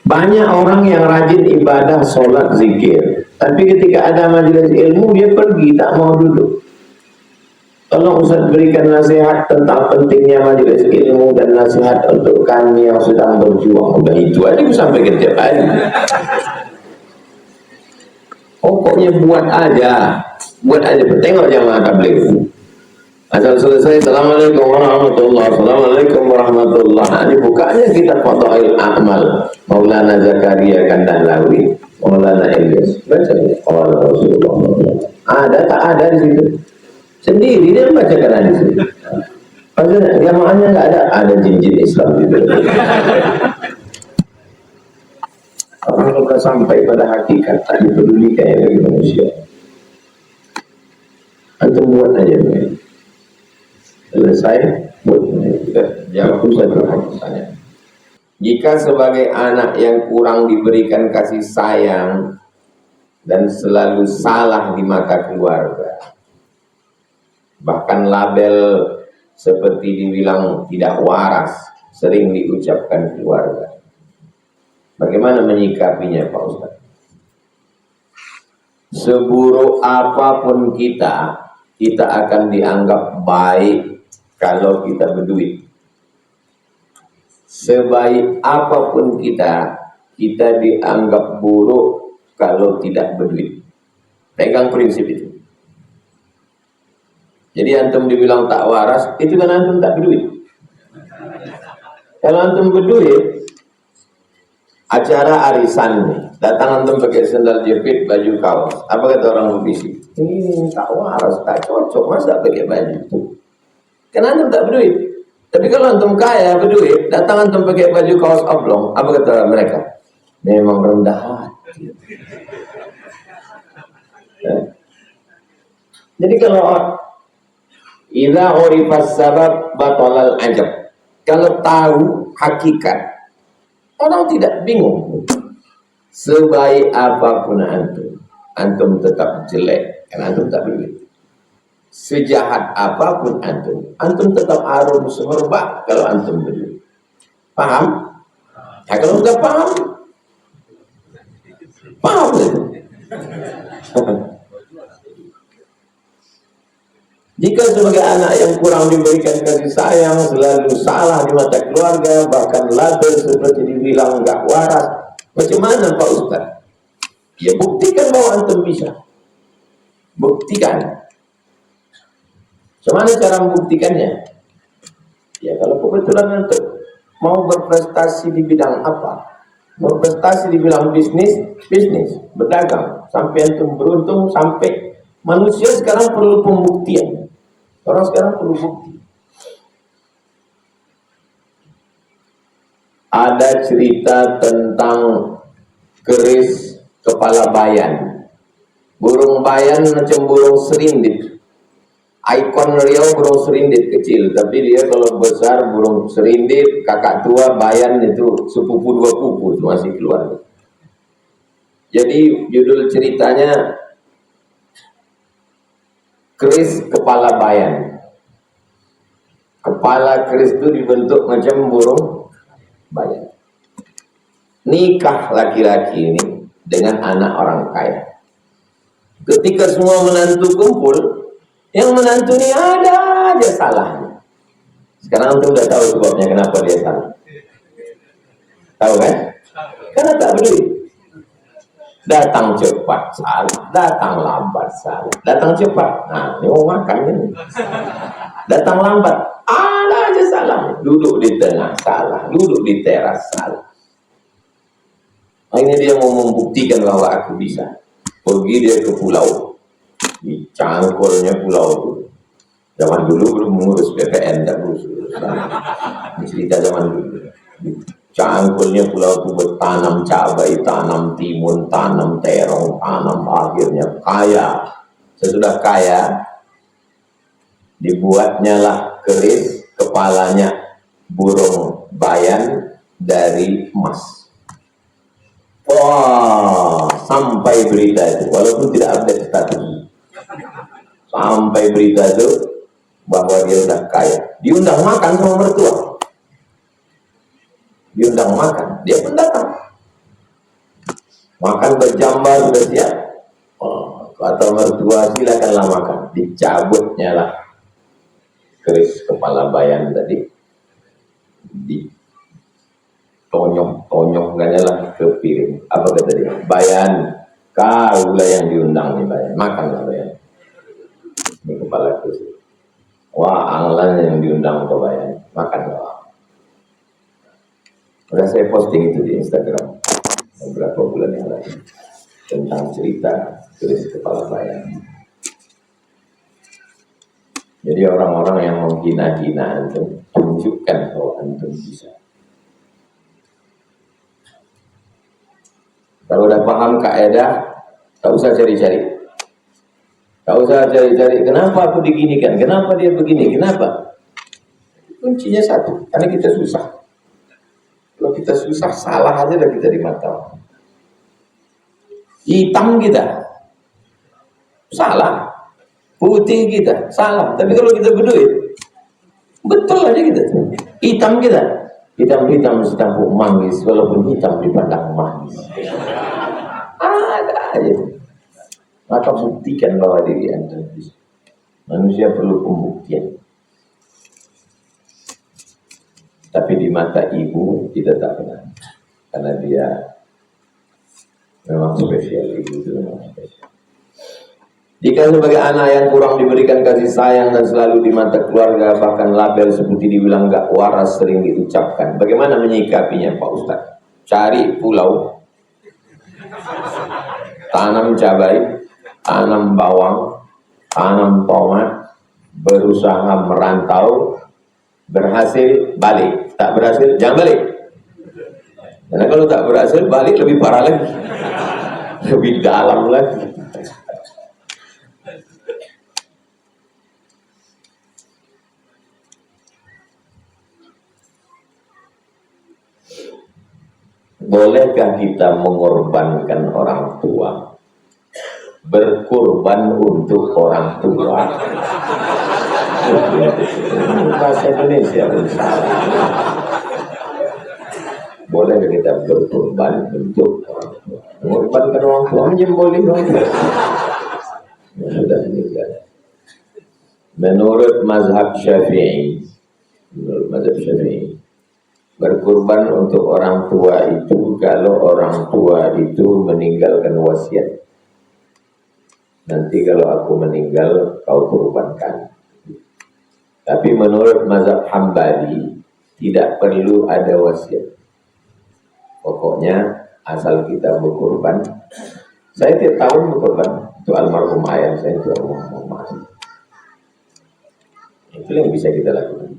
Banyak orang yang rajin ibadah, sholat, zikir, tapi ketika ada majelis ilmu dia pergi, tak mau duduk. Tolong Ustaz berikan nasihat tentang pentingnya majelis ilmu dan nasihat untuk kami yang sedang berjuang. Udah itu aja aku sampaikan tiap hari. Pokoknya buat aja, tengok jamaah tabligh. Asal selesai, Assalamualaikum warahmatullahi wabarakatuh. Assalamualaikum warahmatullahi wabarakatuh. Dibukanya kita Fadail A'mal Maulana Zakaria Kandahlawi, Maulana Ilyas. Baca ya, Allah Rasulullah. Ada tak ada di situ? Sendiri dia membacakan hadis itu. Padahal jamaahnya nggak ada jin-jin Islam gitu. Orang sudah sampai pada hakikat, tak dipedulikan lagi manusia. Antum buat aja ya. Selesai, jawab satu pertanyaan. Jika sebagai anak yang kurang diberikan kasih sayang dan selalu salah di mata keluarga, bahkan label seperti dibilang tidak waras sering diucapkan keluarga, bagaimana menyikapinya Pak Ustaz? Seburuk apapun kita akan dianggap baik kalau kita berduit. Sebaik apapun kita dianggap buruk kalau tidak berduit. Pegang prinsip itu. Jadi antum dibilang tak waras, itu kan antum tak berduit. Kalau antum berduit, acara arisan nih, datang antum pakai sandal jepit, baju kaos. Apa kata orang berbisik? Ini tak waras, tak cocok, masa pakai baju? Karena antum tak berduit. Tapi kalau antum kaya berduit, datang antum pakai baju kaos oblong, apa kata mereka? Memang rendah hati. Ya. Jadi kalau idza urifas sabab batalal ajab, kalau tahu hakikat, orang tidak bingung. Sebaik apapun antum tetap jelek karena antum tak berduit. Sejahat apapun antum tetap harum semerbak kalau antum berduit. Paham? Ya kalau sudah paham itu. Jika sebagai anak yang kurang diberikan kasih sayang, selalu salah di mata keluarga, bahkan label seperti dibilang enggak waras, macam mana Pak Ustaz? Ya buktikan bahwa antum bisa. Buktikan. Bagaimana cara membuktikannya? Ya kalau kebetulan antum mau berprestasi di bidang apa? Berprestasi di bidang bisnis, berdagang. Sampai antum beruntung, sampai manusia sekarang perlu pembuktian. Orang sekarang perlu bukti. Ada cerita tentang keris kepala bayan. Burung bayan macam burung serindit. Ikon Riau burung serindit kecil, tapi dia kalau besar burung serindit, kakak tua bayan itu sepupu dua pupu itu masih keluar. Jadi judul ceritanya keris kepala bayan. Kepala keris itu dibentuk macam burung bayan. Nikah laki-laki ini dengan anak orang kaya. Ketika semua menantu kumpul, yang menantu ini ada aja salahnya. Sekarang antum udah tahu sebabnya kenapa dia salah. Tahu kan? Karena tak berduit. Datang cepat salah, datang lambat salah. Datang cepat, nah ini mau makan ini. Datang lambat, ada aja salah. Duduk di tengah salah, duduk di teras salah. Akhirnya dia mau membuktikan bahwa aku bisa. Pergi dia ke pulau, di cangkulnya pulau itu. Zaman dulu belum mengurus BPN, tak urus. Ini cerita zaman dulu. Cangkulnya pulau itu bertanam cabai, tanam timun, tanam terong, tanam, akhirnya kaya. Sesudah kaya, dibuatnya lah keris kepalanya burung bayan dari emas. Wah, sampai berita itu, walaupun tidak update status, sampai berita itu bahwa dia sudah kaya. Diundang makan sama mertua. Diundang makan, dia pun datang. Makan berjambal sudah siap. Oh, kata mertua silakanlah makan. Dicabutnya lah keris kepala bayan tadi, ditonyong-tonyongkannya lah ke piring. Apa kata dia? Bayan, kau lah yang diundang nih bayan. Makanlah bayan. Ini kepala keris. Wah, anglan yang diundang ke bayan. Makanlah. Udah saya posting itu di Instagram beberapa bulan yang lalu tentang cerita keris kepala bayan. Jadi orang-orang yang menghina-hina antum, tunjukkan bahwa antum bisa. Kalau udah paham kaidah, tak usah cari-cari. Tak usah cari-cari, kenapa aku diginikan, kenapa dia begini, kenapa? Kuncinya satu, karena kita susah. Kalau kita susah, salah aja dah kita di mata orang. Hitam kita, salah. Putih kita, salah. Tapi kalau kita berduit, betul aja kita. Hitam kita, hitam-hitam setampuk manggis, walaupun hitam dipandang manis. Ada aja. Maka buktikan bahwa diri Anda bisa. Manusia perlu pembuktian. Tapi di mata ibu kita tak pernah, karena dia memang spesial. Ibu itu memang spesial. Jika sebagai anak yang kurang diberikan kasih sayang dan selalu di mata keluarga, bahkan label seperti dibilang gak waras sering diucapkan, bagaimana menyikapinya Pak Ustaz? Cari pulau, tanam cabai, tanam bawang, tanam tomat, berusaha merantau, berhasil balik, tak berhasil jangan balik. Karena kalau tak berhasil balik lebih parah lagi, lebih dalam lagi. Bolehkah kita mengorbankan orang tua? Berkorban untuk orang tua. Bahasa Indonesia salah. Bolehkah kita berkorban untuk orang tua? Mengorbankan orang tua menjemboli orang tua. Sudah meninggal. Menurut mazhab Syafi'i, berkorban untuk orang tua itu kalau orang tua itu meninggalkan wasiat. Nanti kalau aku meninggal, kau korbankan. Tapi menurut mazhab Hambali, tidak perlu ada wasiat. Pokoknya asal kita berkorban. Saya tiap tahun berkorban untuk almarhum ayah saya, itu almarhum masih. Itu yang bisa kita lakukan.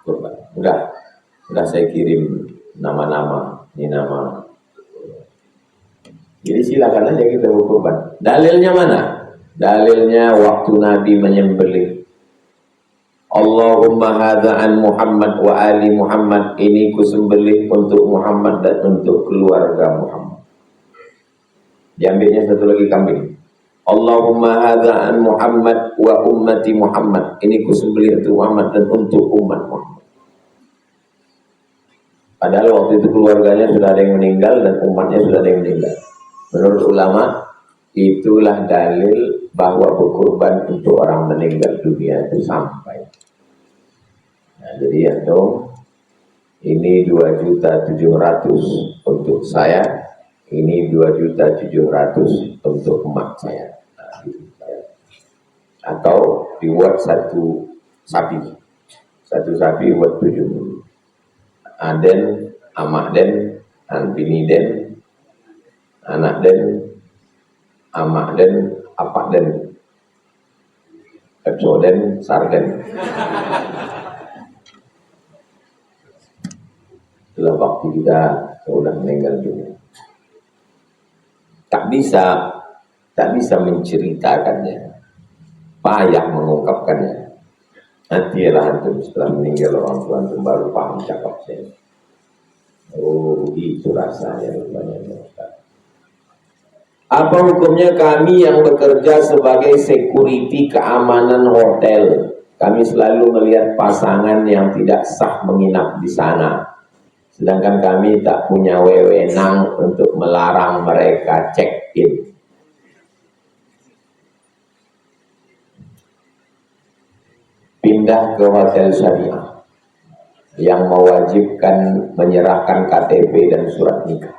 Korban. Udah saya kirim nama-nama, ini nama. Jadi silakan aja kita berkorban. Dalilnya mana? Dalilnya waktu Nabi menyembelih. Allahumma hadza an Muhammad wa ali Muhammad, ini kusembelih untuk Muhammad dan untuk keluarga Muhammad. Diambilnya satu lagi kambing. Allahumma hadza an Muhammad wa ummati Muhammad, ini kusembelih untuk Muhammad dan untuk umat Muhammad. Padahal waktu itu keluarganya sudah ada yang meninggal dan umatnya sudah ada yang meninggal. Menurut ulama, itulah dalil bahwa berkorban untuk orang meninggal dunia itu sampai. Nah, jadi ya dong, ini 2.700.000 untuk saya, ini 2.700.000 untuk emak saya. Nah, gitu. Atau dibuat satu sapi buat 7. Aden, amak den, bini den, anak den, amak den, apak den, epso den, sarden. Itulah waktu kita sudah meninggal dunia. Tak bisa menceritakannya, payah mengungkapkannya. Nantilah antum setelah meninggal orang tua antum baru paham cakap saya. Oh, itu rasanya rupanya. Apa hukumnya kami yang bekerja sebagai security keamanan hotel? Kami selalu melihat pasangan yang tidak sah menginap di sana. Sedangkan kami tak punya wewenang untuk melarang mereka check-in. Pindah ke hotel syariah yang mewajibkan menyerahkan KTP dan surat nikah.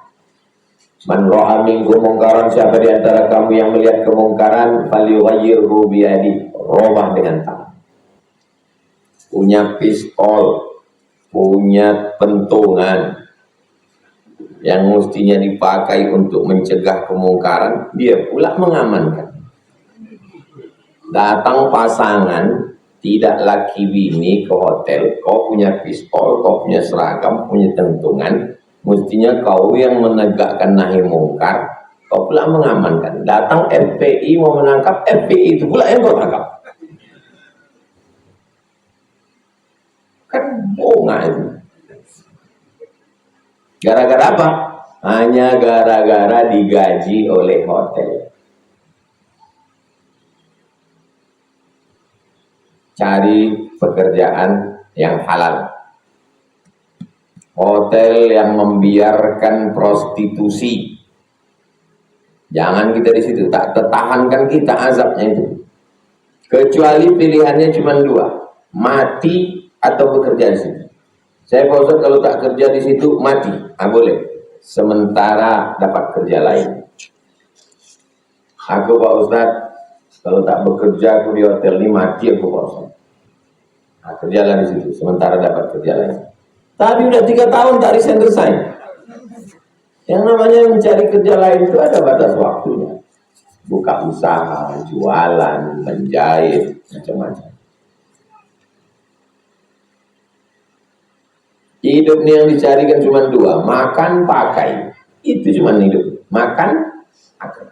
Man ra'a minkum mungkaran, siapa di antara kamu yang melihat kemungkaran, falyughayyirhu biyadihi, robah dengan tangan. Punya pistol, punya pentungan yang mestinya dipakai untuk mencegah kemungkaran, dia pula mengamankan. Datang pasangan, tidak laki bini ke hotel, kau punya pistol, kau punya seragam, punya tentungan, mestinya kau yang menegakkan nahi mungkar, kau pula mengamankan. Datang FPI mau menangkap, FPI itu pula yang kau tangkap. Kan bonga itu. Gara-gara apa? Hanya gara-gara digaji oleh hotel. Cari pekerjaan yang halal. Hotel yang membiarkan prostitusi, jangan kita di situ, tak tertahankan kita azabnya itu. Kecuali pilihannya cuma dua, mati atau bekerja di situ. Saya Pak Ustadz kalau tak kerja di situ mati, boleh. Sementara dapat kerja lain. Aku Pak Ustadz kalau tak bekerja aku di hotel ini mati aku Pak Ustadz. Nah, kerjalah di situ, sementara dapat kerja lain. Tapi udah 3 tahun tak resign. Yang namanya mencari kerja lain itu ada batas waktunya. Buka usaha, jualan, menjahit, macam-macam. Hidup ini yang dicari kan cuma dua, makan, pakai. Itu cuma hidup, makan, pakai.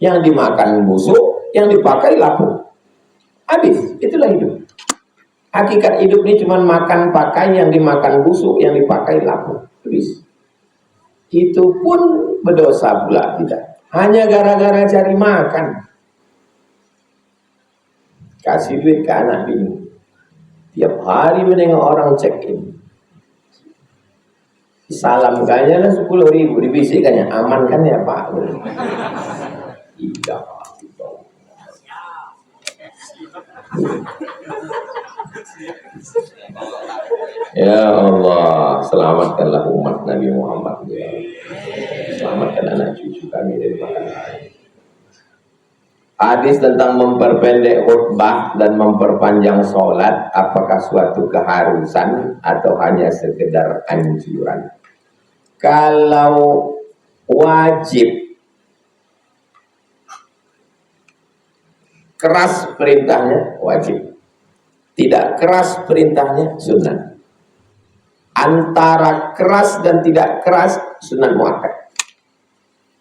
Yang dimakan busuk, yang dipakai lapuk. Habis, itulah hidup. Hakikat hidup ini cuma makan, pakai, yang dimakan busuk, yang dipakai lapuk. Habis. Itu pun berdosa pula kita. Hanya gara-gara cari makan. Kasih duit ke anak bini. Tiap hari menengok orang check-in. Salam kayaknya 10.000, dibisikkannya, aman kan ya Pak? Tidak. Ya Allah, selamatkanlah umat Nabi Muhammad. Selamatkan anak cucu kami dari bahaya. Hadis tentang memperpendek khutbah dan memperpanjang sholat, apakah suatu keharusan atau hanya sekedar anjuran? Kalau wajib, keras perintahnya wajib. Tidak keras perintahnya sunnah. Antara keras dan tidak keras sunnah muakkad.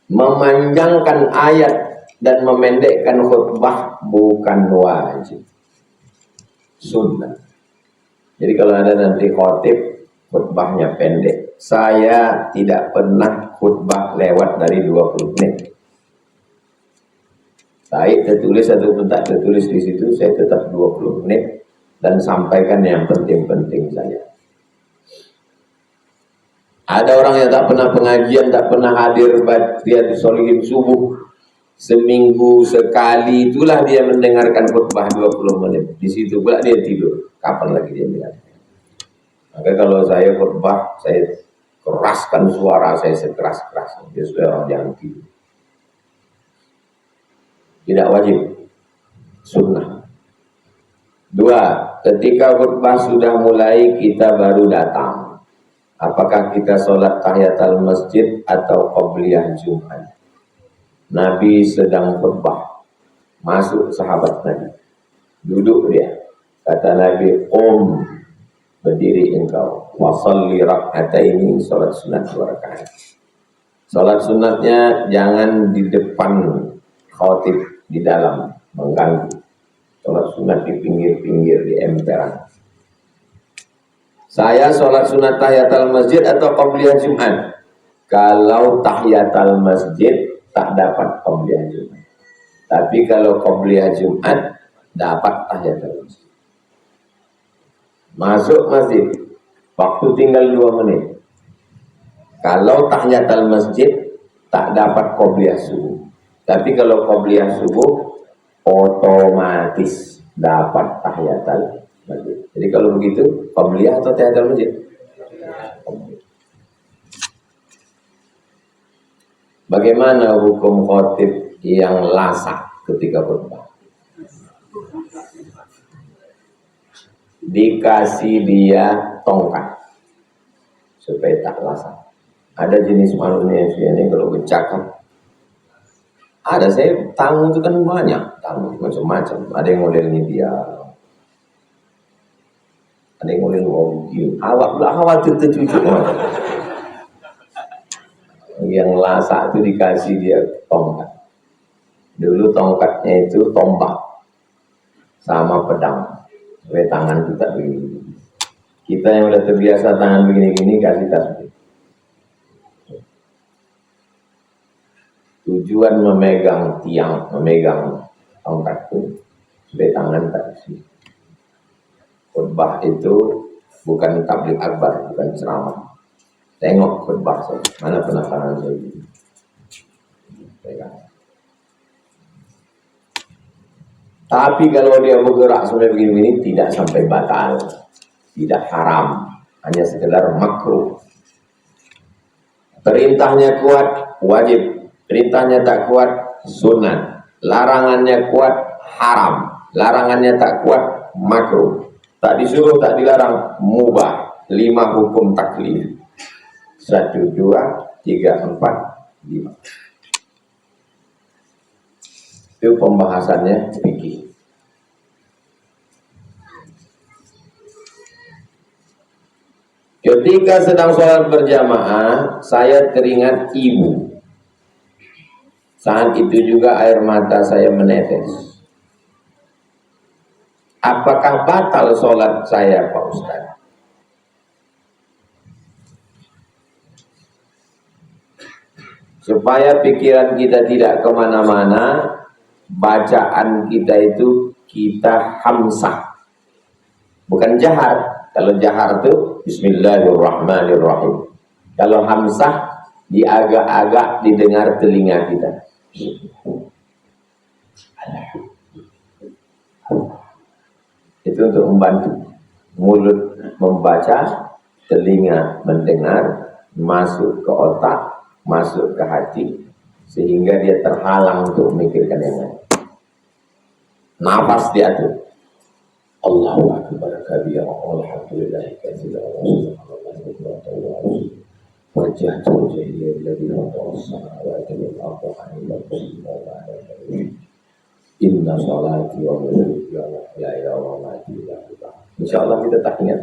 Memanjangkan ayat dan memendekkan khutbah bukan wajib, sunnah. Jadi kalau ada nanti khotib khutbahnya pendek, saya tidak pernah khutbah lewat dari 20 menit. Baik tertulis ataupun tak tertulis di situ, saya tetap 20 menit dan sampaikan yang penting-penting saja. Ada orang yang tak pernah pengajian, tak pernah hadir Riyadhus Shalihin subuh, seminggu sekali itulah dia mendengarkan khutbah 20 menit. Di situ pula dia tidur. Kapan lagi dia mendengarkan? Maka kalau saya khutbah, saya keraskan suara saya sekeras-kerasnya. Dia sudah orang jangan tidur. Tidak wajib, sunnah. 2, ketika khutbah sudah mulai kita baru datang, apakah kita sholat tahiyatul masjid atau qabliyah Jumat? Nabi sedang khutbah, masuk sahabat Nabi, duduk dia, kata Nabi, berdiri engkau, wa sholli rak'ataini, sholat sunat 2 rakaat. Sholat sunatnya jangan di depan khatib, di dalam mengganggu. Sholat sunat di pinggir-pinggir, di emperan. Saya sholat sunat tahiyatul masjid atau qabliyah Jumat? Kalau tahiyatul masjid tak dapat qabliyah Jumat. Tapi kalau qabliyah Jumat dapat tahiyatul masjid. Masuk masjid, waktu tinggal 2 menit. Kalau tahiyatul masjid tak dapat qobliyah subuh. Tapi kalau qobliyah subuh otomatis dapat tahiyatul masjid. Jadi kalau begitu qobliyah atau tahiyatul masjid? Bagaimana hukum khotib yang lasak ketika khutbah? Dikasih dia tongkat supaya tak lasak. Ada jenis manusia ini kalau bercakap, ada saya tamu itu kan banyak, tamu macam-macam. Ada yang modelnya dia, ada yang model awak belah khawatir tercucuk. Yang lasak itu dikasih dia tongkat. Dulu tongkatnya itu tombak sama pedang, supaya tangan kita begini. Kita yang udah terbiasa tangan begini-gini kasih tasbih. Tujuan memegang tiang, memegang tongkat itu supaya tangan tak isi. Khutbah itu bukan tabligh akbar, bukan ceramah. Tengok khutbah saya, mana pernah tangan saya begini. Tapi kalau dia bergerak sampai begini-begini tidak sampai batal, tidak haram, hanya sekedar makruh. Perintahnya kuat, wajib. Perintahnya tak kuat, sunat. Larangannya kuat, haram. Larangannya tak kuat, makruh. Tak disuruh, tak dilarang, mubah. 5 hukum taklif. 1, 2, 3, 4, 5. Itu pembahasannya fikih. Ketika sedang sholat berjamaah, saya teringat ibu. Saat itu juga air mata saya menetes. Apakah batal sholat saya, Pak Ustaz? Supaya pikiran kita tidak kemana-mana, bacaan kita itu kita hamsah. Bukan jahar. Kalau jahar itu Bismillahirrahmanirrahim. Kalau hamsah, diagak-agak didengar telinga kita. Itu untuk membantu mulut membaca, telinga mendengar, masuk ke otak, masuk ke hati, sehingga dia terhalang untuk memikirkan yang lain. Nafas diatur. Allahu akbar kabira, alhamdulillahi katsiran, wajjahtu wajhiya lilladzi fatara as-samawati wal arda hanifan inna sholati wa nusuki wa mahyaya wa mamati lillahi. Insyaallah kita tak ingat.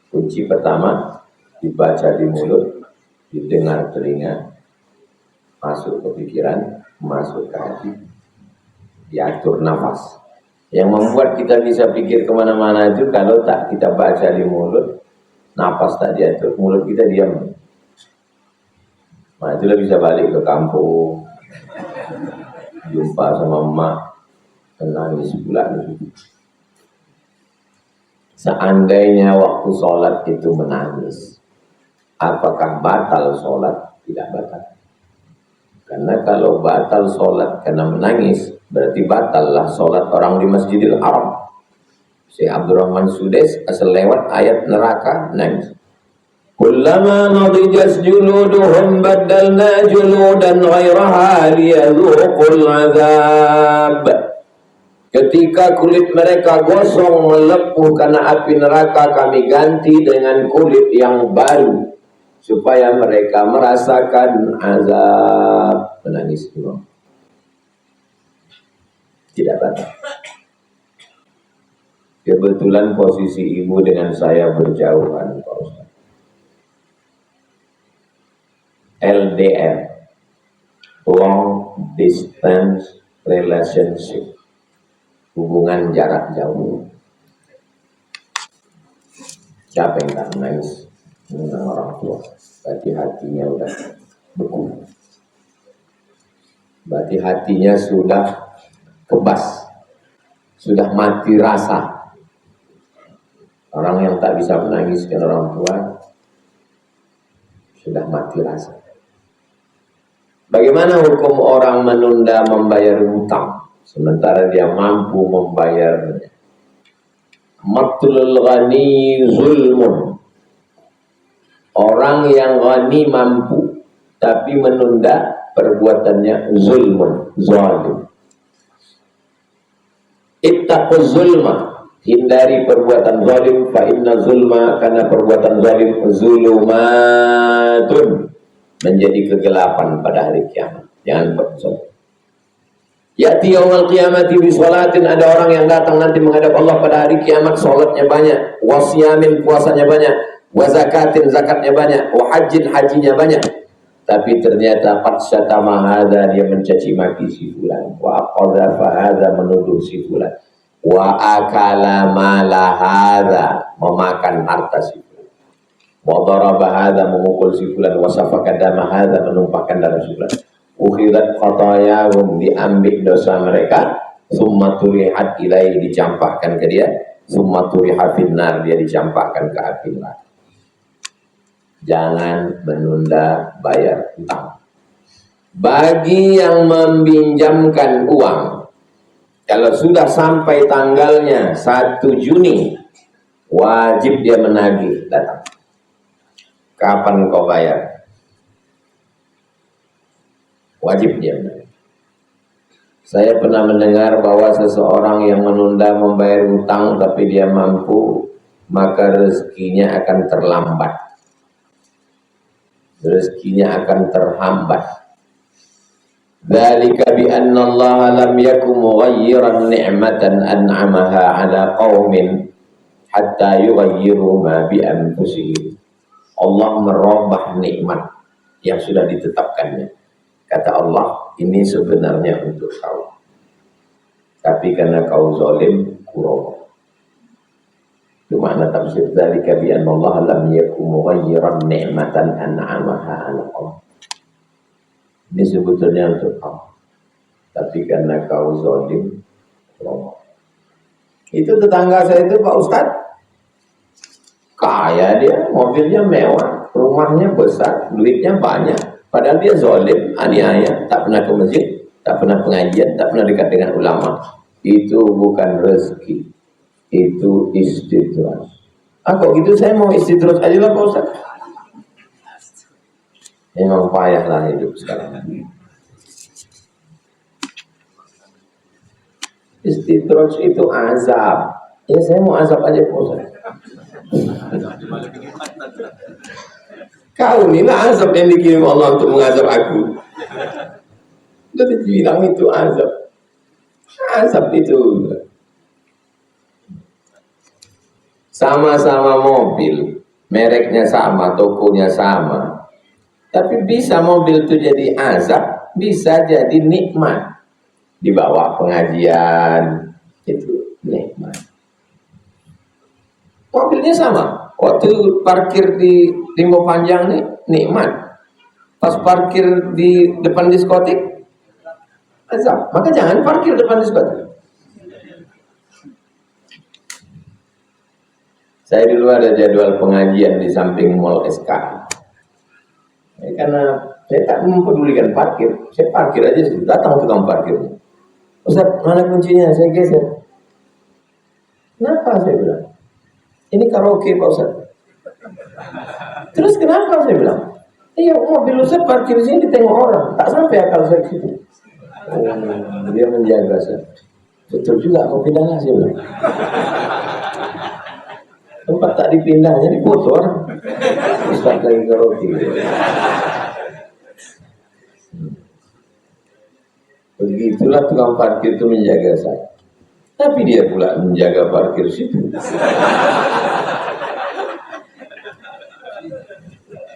Kunci pertama dibaca di mulut, didengar telinga, masuk ke pikiran, masuk ke hati, diatur nafas. Yang membuat kita bisa pikir kemana-mana itu kalau tak kita baca di mulut, nafas tak diatur, mulut kita diam. Nah itulah bisa balik ke kampung, jumpa sama emak, nangis pula. Seandainya waktu sholat itu menangis, apakah batal sholat? Tidak batal. Karena kalau batal sholat karena menangis, berarti batallah sholat orang di Masjidil Haram. Syekh Abdurrahman Sudes asal lewat ayat neraka nangis. Kullama nadijas juluduhum baddalna juludan ghairaha liyadhuqul azab. Ketika kulit mereka gosong melepuh karena api neraka, kami ganti dengan kulit yang baru supaya mereka merasakan azab. Menangis imam. Tidak batal. Kebetulan posisi ibu dengan saya berjauhan, Pak Ustaz. LDR, long distance relationship, hubungan jarak jauh. Siapa yang tak menangis dengan orang tua? Berarti hatinya udah beku. Berarti hatinya sudah kebas, sudah mati rasa. Orang yang tak bisa menangiskan orang tua sudah mati rasa. Bagaimana hukum orang menunda membayar hutang sementara dia mampu membayarnya? Matlul ghani zulmun. Orang yang ghani mampu tapi menunda perbuatannya zulmun, zalim. Ittaquz zulma, hindari perbuatan zalim, fa inna zulma, karena perbuatan zalim zulumatun, menjadi kegelapan pada hari kiamat. Jangan berzalim. Ya'ti yaumul qiyamati bi sholatin, ada orang yang datang nanti menghadap Allah pada hari kiamat, salatnya banyak, wasyamin, puasanya banyak, wa zakatin, zakatnya banyak, wa hajjin, hajinya banyak. Tapi ternyata qad syatama hadza, dia mencaci maki si fulan, wa qadhafa hadza, menuduh si fulan, wa akala mala hadza, memakan harta si fulan, wa daraba hadza, memukul si fulan, wa safaka dama hadza, menumpahkan darah si fulan. Ukhidat khatayahum, diambil dosa mereka, summa turihat ilaihi, dicampakkan ke dia, summa turiha finnar, dia dicampakkan ke api neraka. Jangan menunda bayar hutang. Bagi yang meminjamkan uang, kalau sudah sampai tanggalnya 1 Juni, wajib dia menagih datang. Kapan kau bayar? Wajib dia menagih. Saya pernah mendengar bahwa seseorang yang menunda membayar hutang tapi dia mampu, maka rezekinya akan terlambat. Rezekinya akan terhambat. Dzalika bi anna Allah lam yakum mughayyiran ni'matan an'amaha 'ala qaumin hatta yughayyiru ma bi anfusihim. Allah merubah nikmat yang sudah ditetapkannya. Kata Allah, ini sebenarnya untuk kau, tapi karena kau zalim, kurang. Itu makna tafsir dzalika bi anna Allah lam yakum mughayyiran ni'matan an'amaha 'ala qaum. Ini sebetulnya untuk kau, tapi karena kau zalim, kurang. Itu tetangga saya itu Pak Ustadz, kaya dia, mobilnya mewah, rumahnya besar, duitnya banyak, padahal dia zalim, aniaya, tak pernah ke masjid, tak pernah pengajian, tak pernah dekat dengan ulama. Itu bukan rezeki, itu istidraj. Kok gitu, saya mau istidraj aja lah Pak Ustaz. Memang payah lah hidup sekarang. Istidraj itu azab. Ya saya mau azab aja Pak Ustaz. Kau ini lah azab yang dikirim Allah untuk mengazab aku. Jadi bilang itu azab. Azab itu sama-sama mobil, mereknya sama, tokonya sama, tapi bisa mobil itu jadi azab, bisa jadi nikmat. Dibawa pengajian, itu nikmat. Mobilnya sama, waktu parkir di Limbo Panjang nih nikmat, pas parkir di depan diskotik azab. Maka jangan parkir depan diskotik. Saya dulu ada jadwal pengajian di samping Mall SK. Karena saya tak mempedulikan parkir, saya parkir aja, datang tukang parkir. Ustaz, mana kuncinya? Saya geser. Kenapa? Saya bilang, ini karaoke Pak Ustaz. Terus kenapa? Saya bilang, iya mobil Ustaz parkir sini ditengok orang, tak sampai akal saya ke situ. Dia menjaga saya. Betul juga, kau pindahlah, saya bilang. Tempat tak dipindah, jadi foto orang. Ustaz lagi karaoke. Begitulah tukang parkir itu menjaga saya. Tapi dia pula menjaga parkir situ.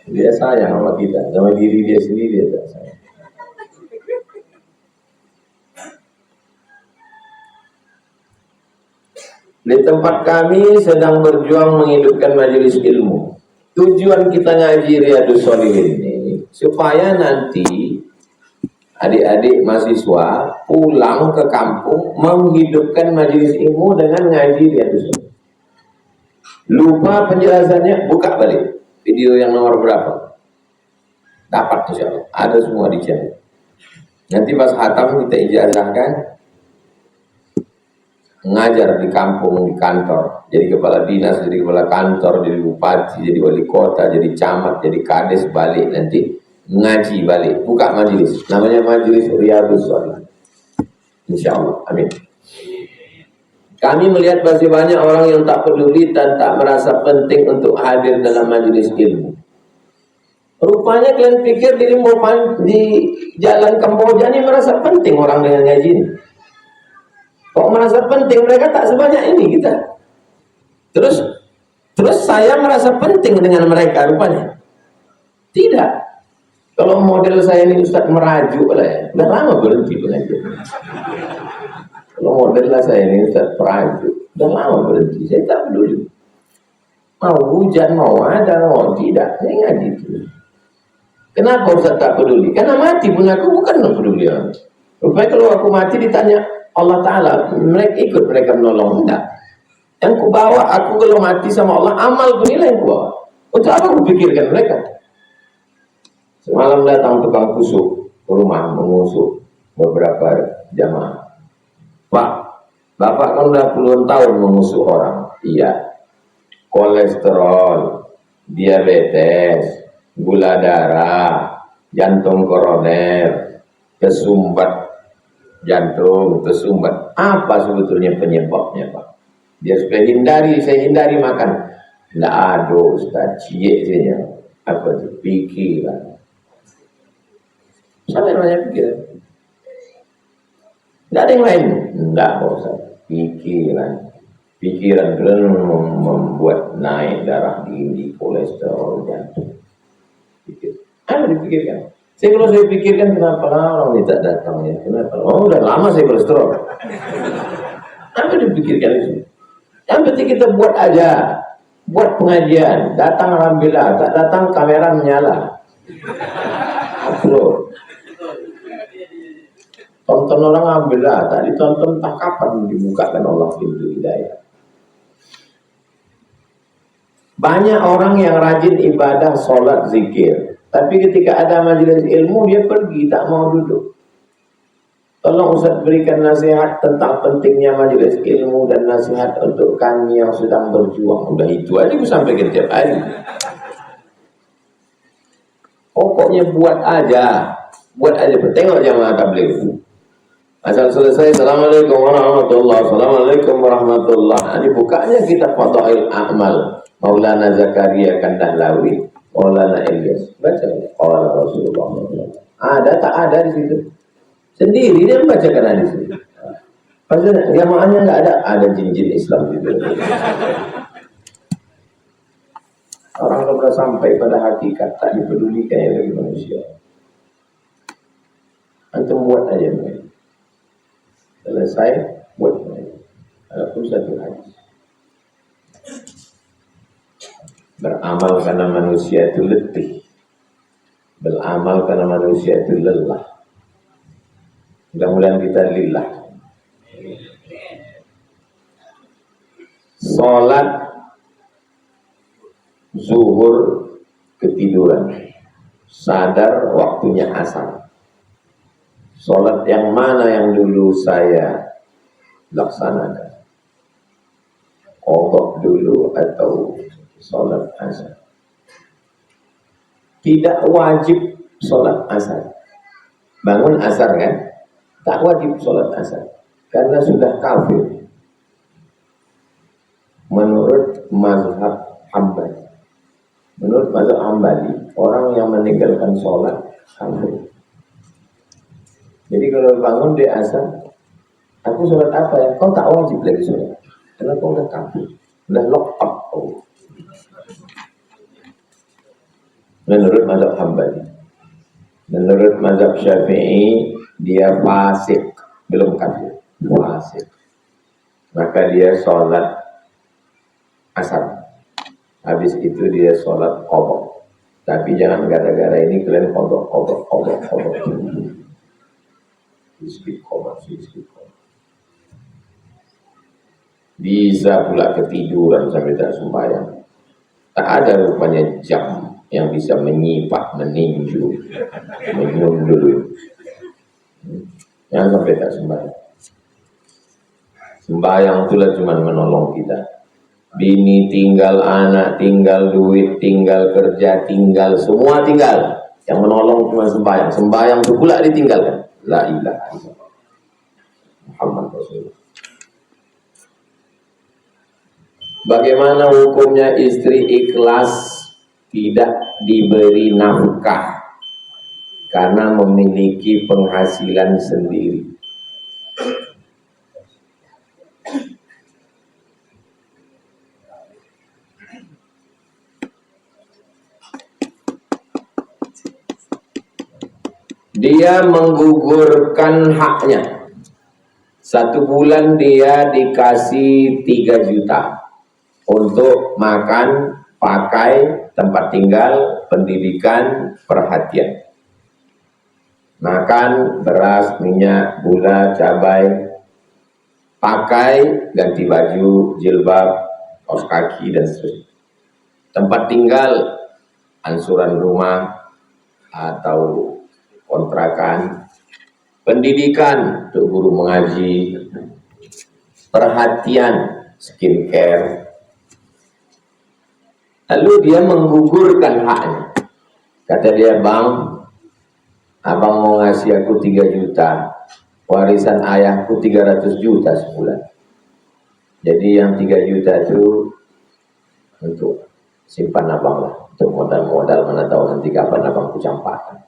Dia sayang sama kita, sama diri dia sendiri dia tak sayang. Di tempat kami sedang berjuang menghidupkan majelis ilmu. Tujuan kita ngaji Riyadhus Shalihin ini supaya nanti adik-adik mahasiswa pulang ke kampung menghidupkan majelis ilmu dengan ngaji Riyadhus Shalihin. Lupa penjelasannya, buka balik video yang nomor berapa. dapat insya Allah, ada semua dijamin. Nanti pas hatam kita ijazahkan, ngajar di kampung, di kantor, jadi kepala dinas, jadi kepala kantor, jadi bupati, jadi wali kota, jadi camat, jadi kades, balik nanti ngaji balik, buka majelis, namanya majelis Riyadhus Shalihin, insya Allah, amin. Kami melihat masih banyak orang yang tak peduli dan tak merasa penting untuk hadir dalam majelis ilmu. Rupanya kalian pikir diri mau di jalan Kamboja ini merasa penting orang dengan ngaji ini. Kok merasa penting, mereka tak sebanyak ini kita. Terus saya merasa penting dengan mereka rupanya. Tidak. Kalau model saya ini Ustaz merajuk lah ya, udah lama berhenti pengajian. Kalau model lah saya ini Ustaz merajuk, udah lama berhenti. Saya tak peduli. Mau hujan, mau ada, mau tidak, saya ngaji terus. Kenapa Ustaz tak peduli? Karena mati pun aku bukan peduli. Rupanya kalau aku mati ditanya Allah Ta'ala, mereka menolong. Enggak. Yang ku bawa, aku kalau mati sama Allah, amal pun yang ku bawa. Untuk apa aku pikirkan mereka? Semalam datang tukang kusuk ke rumah, mengusuk beberapa jamaah. Pak, Bapak kan udah puluhan tahun mengusuk orang. Iya. Kolesterol, diabetes, gula darah, jantung koroner, kesumbat jantung, kesumbat. Apa sebetulnya penyebabnya, Pak? Dia supaya saya hindari makan. Nggak ada, Ustaz, cie saja. Apa itu? Pikiran. Siapa yang banyak pikiran? Nggak ada yang lain. Nggak, Ustaz. Pikiran. Pikiran itu membuat naik darah tinggi, kolesterol, jantung. Pikir. Apa dipikirkan? Kalau saya pikirkan kenapa orang tidak datang ya? Kenapa? Oh, udah lama saya kolesterol. Apa dipikirkan itu? Yang penting kita buat aja, buat pengajian. Datang alhamdulillah, tak datang kamera menyala. Upload. Tonton orang alhamdulillah, tak ditonton tak kapan dibukakan Allah pintu hidayah. Banyak orang yang rajin ibadah, sholat, zikir. Tapi ketika ada majelis ilmu, dia pergi, tak mau duduk. Tolong Ustaz berikan nasihat tentang pentingnya majelis ilmu dan nasihat untuk kami yang sedang berjuang. Udah itu aja gue sampaikan tiap hari. Pokoknya buat aja. Tengok jamaah tabligh. Asal selesai, Assalamualaikum warahmatullahi wabarakatuh. Assalamualaikum warahmatullahi wabarakatuh. Dibukanya kita Fadail A'mal. Maulana Zakaria Kandahlawi, Maulana Ilyas. Baca Allah Rasulullah. Ada tak ada di situ? Sendiri dia membacakan hadis itu. Padahal jamaahnya enggak ada jin-jin Islam gitu. Orang sudah sampai pada hakikat tak dipedulikan yang dari manusia. Antum buat aja mereka. Selesai buat mereka. Walaupun satu hadis. Beramal karena manusia itu letih. Beramal karena manusia itu lelah. Mudah-mudahan kita lillah. Sholat zuhur ketiduran. Sadar waktunya asar. Sholat yang mana yang dulu saya laksanakan? Qadha dulu atau sholat asar? Tidak wajib sholat asar. Bangun asar kan? Tak wajib sholat asar. Karena sudah kafir. Menurut mazhab Hambali. Menurut mazhab Hambali, orang yang meninggalkan sholat kafir. Jadi kalau bangun di asar, aku sholat apa ya? Kau tak wajib lagi sholat. Karena kau udah kafir. Udah lock up. Menurut mazhab Hambali. Menurut mazhab Syafi'i, dia fasik, belum kafir, fasik. Maka dia sholat asar. Habis itu dia sholat qadha. Tapi jangan gara-gara ini kalian qadha. Istiqomah. Bisa pula ketiduran sampai tak sembahyang. Tak ada rupanya jam yang bisa menyipak, meninju, menyundul. Jangan sampai tak sembahyang. Sembahyang itulah cuma menolong kita. Bini tinggal, anak tinggal, duit tinggal, kerja tinggal, semua tinggal. Yang menolong cuma sembahyang. Sembahyang itu pula ditinggalkan. La ilaha illallah Muhammad Rasulullah. Bagaimana hukumnya istri ikhlas tidak diberi nafkah karena memiliki penghasilan sendiri? Dia menggugurkan haknya. 1 bulan dia dikasih 3 juta untuk makan, pakai, tempat tinggal, pendidikan, perhatian. Makan, beras, minyak, gula, cabai, pakai, ganti baju, jilbab, kaos kaki, dan seterusnya. Tempat tinggal, angsuran rumah atau kontrakan, pendidikan untuk guru mengaji, perhatian, skincare. Lalu dia menggugurkan haknya. Kata dia, bang, abang mau ngasih aku 3 juta, warisan ayahku 300 juta sebulan. Jadi yang 3 juta itu untuk simpan abang lah, untuk modal-modal, mana tahu nanti kapan abang ku campakkan.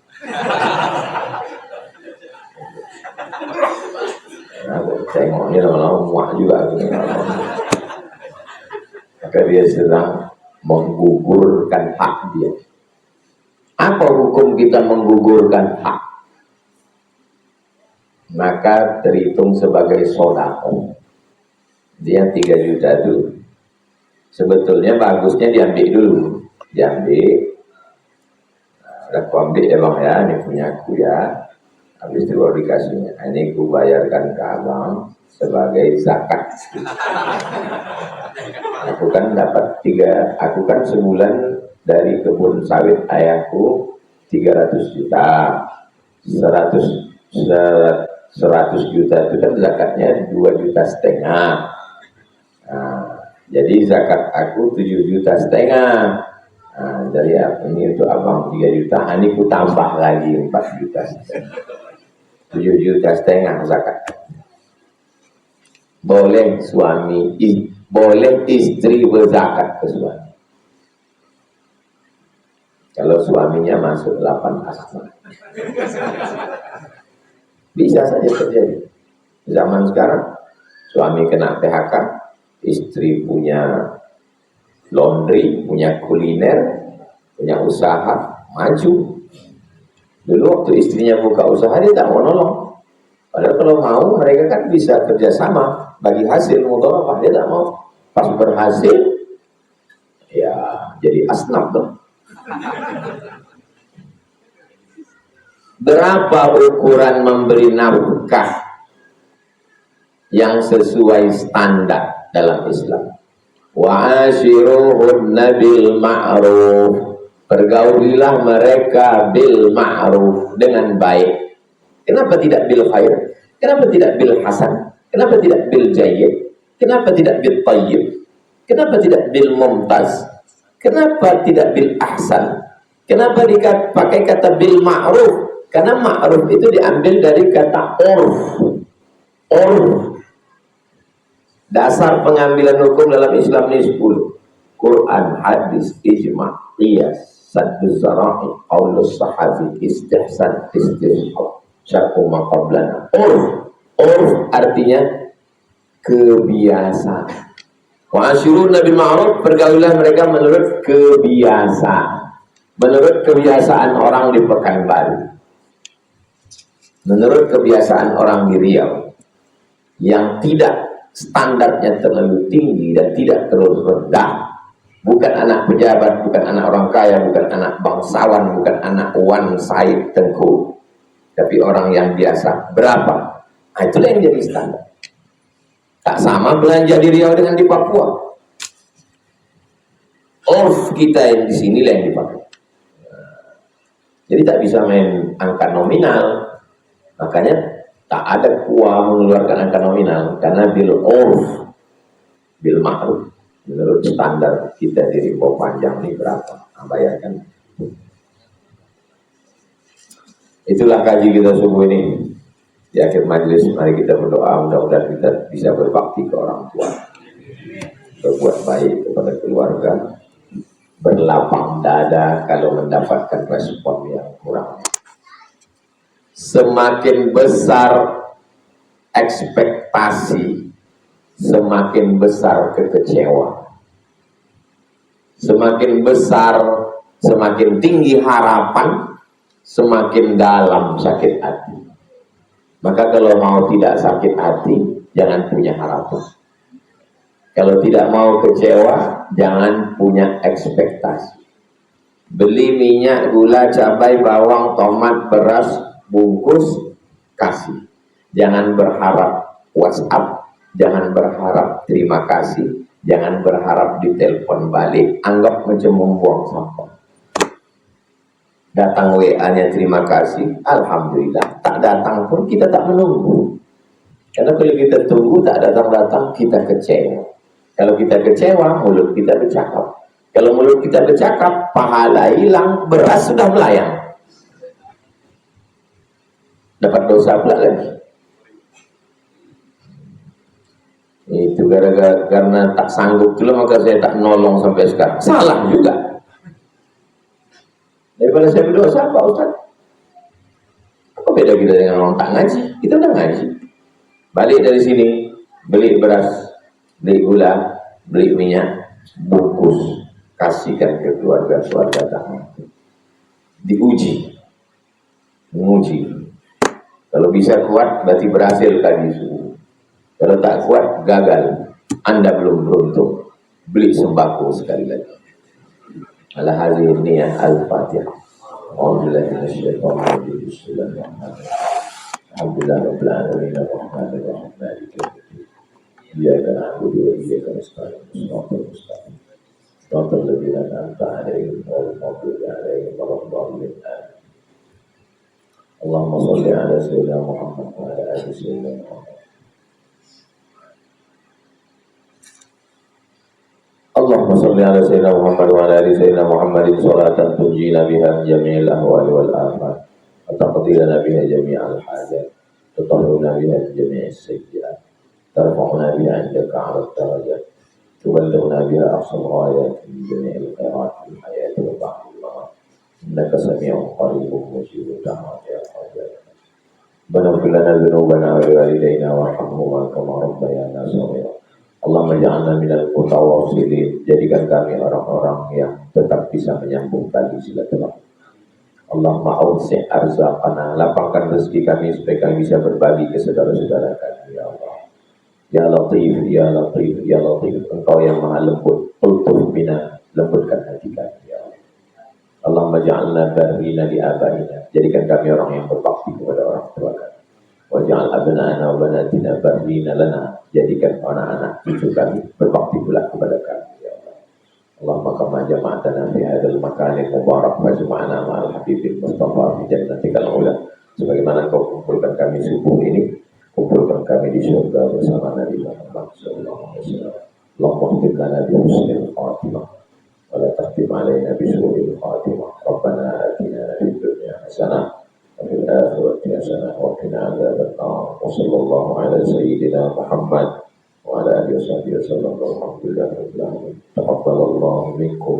Nah, tengoknya lama-lama muak juga. Maka dia sedang menggugurkan hak dia. Apa hukum kita menggugurkan hak? Maka terhitung sebagai sedekah. Dia 3 juta itu sebetulnya bagusnya diambil dulu. Diambil. Udah aku ambil ya bang ya, ini punya aku ya. Habis itu baru dikasihnya. Ini aku bayarkan ke abang sebagai zakat. Aku kan dapat 3, aku kan sebulan dari kebun sawit ayahku 300 juta. 100 juta itu kan zakatnya 2,5 juta. Nah, jadi zakat aku 7,5 juta. Nah, jadi ini untuk abang 3 juta, ini ku tambah lagi 4,5 juta. 7,5 juta zakat. Boleh suami, boleh istri berzakat ke suami. Kalau suaminya masuk 8 asma. Bisa saja terjadi. Zaman sekarang, suami kena PHK, istri punya laundry, punya kuliner, punya usaha, maju. Dulu waktu istrinya buka usaha, dia tak mau nolong. Padahal kalau mau, mereka kan bisa kerjasama, bagi hasil, mudharabah, dia tak mau. Pas berhasil, ya jadi asnaf tuh. Berapa ukuran memberi nafkah yang sesuai standar dalam Islam? Wa ashiruhunna bil ma'ruf. Pergaulilah mereka bil ma'ruf, dengan baik. Kenapa tidak bil khair? Kenapa tidak bil hasan? Kenapa tidak bil jayyid? Kenapa tidak bil tayyib? Kenapa tidak bil mumtaz? Kenapa tidak bil ahsan? Kenapa dipakai kata bil ma'ruf? Karena ma'ruf itu diambil dari kata urf. Urf. Dasar pengambilan hukum dalam Islam ini 10. Quran, hadis, ijma', qiyas, sadduz zara'i, qaulus sahabi, istihsan, istishab, syar'u ma qablana. Urf. Urf artinya kebiasaan. Wa asyiruna bil ma'ruf, pergaulilah mereka menurut kebiasaan. Menurut kebiasaan orang di Pekanbaru. Menurut kebiasaan orang di Riau. Yang tidak standarnya terlalu tinggi dan tidak terlalu rendah. Bukan anak pejabat, bukan anak orang kaya, bukan anak bangsawan, bukan anak Wan Said Tengku. Tapi orang yang biasa. Berapa? Nah, itulah yang jadi standar. Tak sama belanja di Riau dengan di Papua. Urf kita yang di sinilah yang dipakai. Jadi tak bisa main angka nominal. Makanya tak ada kuah mengeluarkan angka nominal karena bil urf, bil ma'ruf, menurut standar kita di Rimbo Panjang ini berapa? Nah, bayarkan. Itulah kaji kita subuh ini. Di akhir majelis mari kita berdoa mudah-mudahan kita bisa berbakti ke orang tua, berbuat baik kepada keluarga, berlapang dada kalau mendapatkan respon yang kurang. Semakin besar ekspektasi, semakin besar kekecewaan. Semakin besar, semakin tinggi harapan, semakin dalam sakit hati. Maka kalau mau tidak sakit hati, jangan punya harapan. Kalau tidak mau kecewa, jangan punya ekspektasi. Beli minyak, gula, cabai, bawang, tomat, beras, bungkus, kasih. Jangan berharap WhatsApp, jangan berharap terima kasih, jangan berharap ditelepon balik. Anggap macam membuang sampah. Datang WA-nya terima kasih, alhamdulillah. Tak datang pun kita tak menunggu. Karena kalau kita tunggu tak datang-datang, kita kecewa. Kalau kita kecewa, mulut kita bercakap. Kalau mulut kita bercakap, pahala hilang, beras sudah melayang. Dapat dosa pula lagi. Itu gara-gara karena tak sanggup dulu maka saya tak nolong sampai sekarang. Salah juga. Daripada saya berdosa, Pak Ustaz. Apa beda kita dengan orang tak ngaji? Kita udah ngaji. Balik dari sini, beli beras, beli gula, beli minyak, bungkus, kasihkan ke keluarga-keluarga tak mampu. Diuji, menguji. Kalau bisa kuat, berarti berhasil kaji subuh. Kalau tak kuat, gagal. Anda belum beruntung. Beli sembako sekali lagi. Ala hadhihi niyah al-Fatihah. A'udzubillahi minasyaitonir rajim. Bismillahirrahmanirrahim. Alhamdulillah rabbil alamin arrahmanir rahim maliki yaumiddin. Iyyaka na'budu wa iyyaka nasta'in. Shiratal mustaqim. Shiratal ladzina an'amta 'alaihim ghairil maghdubi 'alaihim waladdallin. Allahumma shalli 'ala sayyidina Muhammad wa 'ala ali sayyidina Muhammad. Allahumma salli ala sayyidina Muhammad wa ala ali sayyidina Muhammadin salatan tunjina biha jami'il ahwali wal afat wa taqdilana biha jami'al hajat tutahhiruna biha jami'is sayyi'at tarfa'una biha 'indaka 'ala darajat tuballighuna biha aqsal ghayat min jami'il khairat fil hayati wa ba'dil mamat innaka sami'un qaribun mujibud da'wat ya hajat Baghfir lana dzunubana wa liwalidayna warhamhuma kama rabbayana shaghira. Allahumma ja'alna minal mutawassilin, jadikan kami orang-orang yang tetap bisa menyambung tali silaturahmi. Allahumma awsi' arzaqana, lapangkan rezeki kami supaya kami bisa berbagi ke saudara-saudara kami ya Allah. Ya Latif, ya Latif, ya Latif, Engkau yang Maha lembut, ultuf bina, lembutkan hati kami ya Allah. Allahumma ja'alna barrina li abaina, jadikan kami orang yang berbakti kepada orang tua kami. Waj'al abna'ana wa banatina barrina lana, jadikan anak-anak cucu kami berbakti pula kepada kami ya Allah. Allahumma kama jama'atana fi hadzal makanil mubarak wa jama'ana ma'al habibil mustafa fi jannatikal ula. Sebagaimana Kau kumpulkan kami subuh ini, kumpulkan kami di surga bersama Nabi Muhammad sallallahu alaihi wasallam. Allahumma khtim lana bi husnil khatimah wa la takhtim alaina bi su'il khatimah. Rabbana atina fid dunya hasanah وفي الآخرة حسنة وقنا عذاب النار وصلى الله على سيدنا محمد وعلى آله وصحبه وسلم والحمد لله رب العالمين. تقبل الله منكم